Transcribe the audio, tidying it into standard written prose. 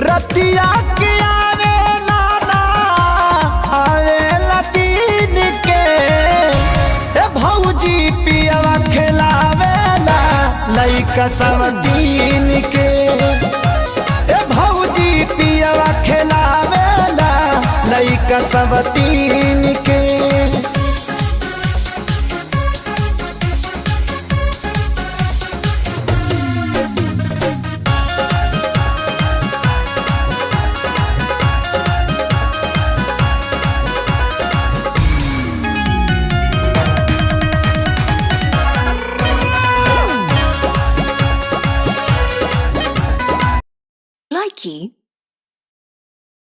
रतिया के आवे नाना आवे लतीन के ए भौजी पियवा खिलावेला लइका सब दिन के ए भौजी पियवा खिलावेला लइका सब दिन के। Likey